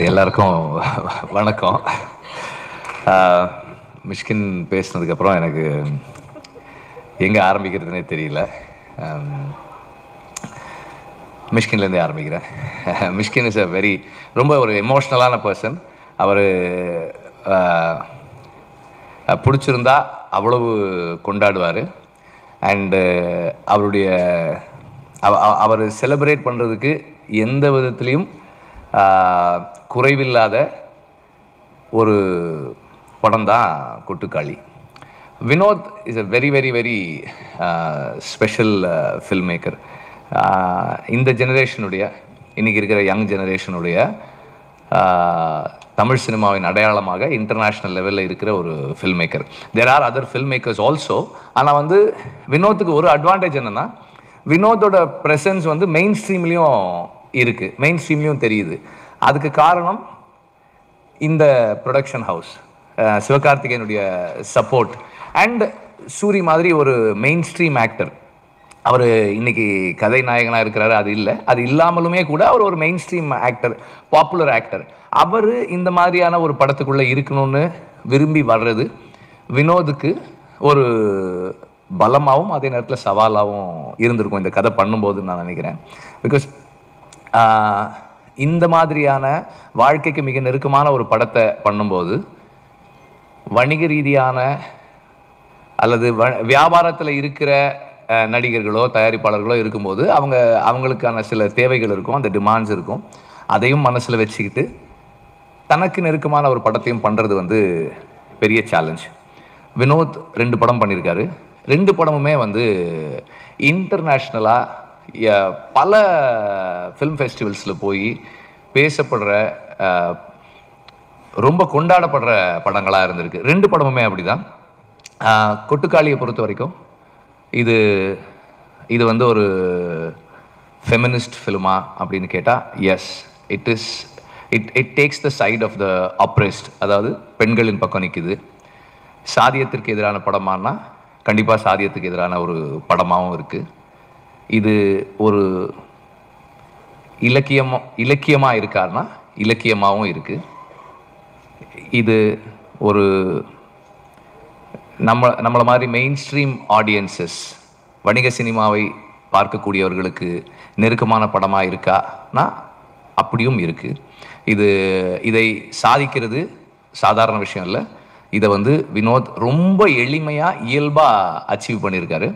எல்லாருக்கும் வணக்கம். மிஷ்கின் பேசுனதுக்கப்புறம் எனக்கு எங்கே ஆரம்பிக்கிறதுனே தெரியல. மிஷ்கின்லேருந்தே ஆரம்பிக்கிறேன். மிஷ்கின் இஸ் ரொம்ப ஒரு எமோஷ்னலான பர்சன். அவர் பிடிச்சிருந்தா அவ்வளவு கொண்டாடுவார். அண்டு அவர் செலிப்ரேட் பண்ணுறதுக்கு எந்த விதத்துலேயும் குறைவில்லாத ஒரு படம் தான் Kottukkaali. Vinoth is a very special filmmaker. இந்த ஜெனரேஷனுடைய, இன்றைக்கி இருக்கிற யங் ஜெனரேஷனுடைய தமிழ் சினிமாவின் அடையாளமாக இன்டர்நேஷ்னல் லெவலில் இருக்கிற ஒரு filmmaker. There are other filmmakers also. ஆனால் வினோத்துக்கு ஒரு அட்வான்டேஜ் என்னென்னா, வினோத்தோட ப்ரெசன்ஸ் மெயின் ஸ்ட்ரீம்லேயும் இருக்குது, மெயின் ஸ்ட்ரீம்லேயும் தெரியுது. அதுக்கு காரணம் இந்த ப்ரொடக்ஷன் ஹவுஸ், சிவகார்த்திகேயனுடைய சப்போர்ட் அண்ட் சூரி மாதிரி ஒரு மெயின் ஸ்ட்ரீம் ஆக்டர். அவர் இன்னைக்கு கதை நாயகனாக இருக்கிறாரு, அது இல்லை. அது இல்லாமலுமே கூட அவர் ஒரு mainstream actor, popular actor. அவர் இந்த மாதிரியான ஒரு படத்துக்குள்ளே இருக்கணும்னு விரும்பி வர்றது வினோதுக்கு ஒரு பலமாகவும் அதே நேரத்தில் சவாலாகவும் இருந்திருக்கும் இந்த கதை பண்ணும்போதுன்னு நான் நினைக்கிறேன். பிகாஸ் இந்த மாதிரியான வாழ்க்கைக்கு மிக நெருக்கமான ஒரு படத்தை பண்ணும்போது வணிக ரீதியான அல்லது வியாபாரத்தில் இருக்கிற நடிகர்களோ தயாரிப்பாளர்களோ இருக்கும்போது அவங்களுக்கான சில தேவைகள் இருக்கும், அந்த டிமாண்ட்ஸ் இருக்கும். அதையும் மனசில் வச்சுக்கிட்டு தனக்கு நெருக்கமான ஒரு படத்தையும் பண்ணுறது பெரிய சேலஞ்ச். வினோத் 2 படம் பண்ணியிருக்காரு. 2 படமுமே இன்டர்நேஷ்னலாக பல ஃபிலிம் ஃபெஸ்டிவல்ஸில் போய் பேசப்படுற, ரொம்ப கொண்டாடப்படுற படங்களாக இருந்திருக்கு. 2 படமுமே அப்படி தான். கொட்டுக்காளியை பொறுத்த வரைக்கும் இது ஒரு ஃபெமினிஸ்ட் ஃபிலிமா அப்படின்னு கேட்டால் yes, it takes the side of the oppressed. அதாவது பெண்களின் பக்கம் நிற்குது. சாதியத்திற்கு எதிரான படமானா கண்டிப்பாக சாதியத்துக்கு எதிரான ஒரு படமாகவும் இருக்குது. இது ஒரு இலக்கியமாக இருக்காருன்னா இலக்கியமாகவும் இருக்குது. இது ஒரு நம்மளை மாதிரி மெயின் ஸ்ட்ரீம் ஆடியன்சஸ், வணிக சினிமாவை பார்க்கக்கூடியவர்களுக்கு நெருக்கமான படமாக இருக்கானா அப்படியும் இருக்குது. இதை சாதிக்கிறது சாதாரண விஷயம் இல்லை. இதை வினோத் ரொம்ப எளிமையாக இயல்பாக அச்சீவ் பண்ணியிருக்காரு.